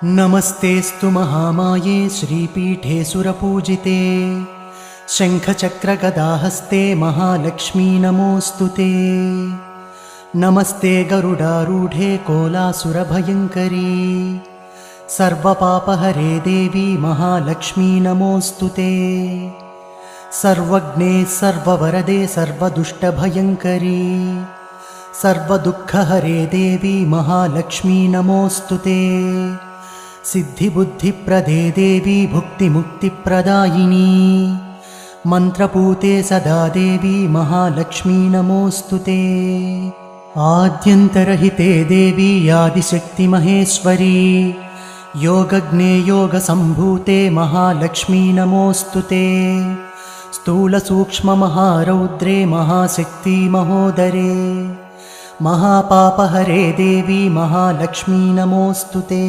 नमस्तेऽस्तु महामाये श्रीपीठे सुरपूजिते शङ्खचक्रगदाहस्ते महालक्ष्मी नमोऽस्तु ते। नमस्ते गरुडारूढे कोलासुरभयङ्करी सर्वपापहरे देवी महालक्ष्मी नमोऽस्तु ते। सर्वज्ञे सर्ववरदे सर्वदुष्टभयङ्करी सर्वदुःखहरे देवी महालक्ष्मी नमोऽस्तु ते। सिद्धिबुद्धिप्रदे देवी भुक्तिमुक्तिप्रदायिनी मन्त्रपूते सदा देवी महालक्ष्मी नमोऽस्तु ते। आद्यन्तरहिते देवी आदिशक्तिमहेश्वरी योगज्ञे योगसम्भूते महालक्ष्मी नमोऽस्तु ते। स्थूलसूक्ष्ममहारौद्रे महाशक्ति महोदरे महापापहरे देवी महालक्ष्मी नमोऽस्तु ते।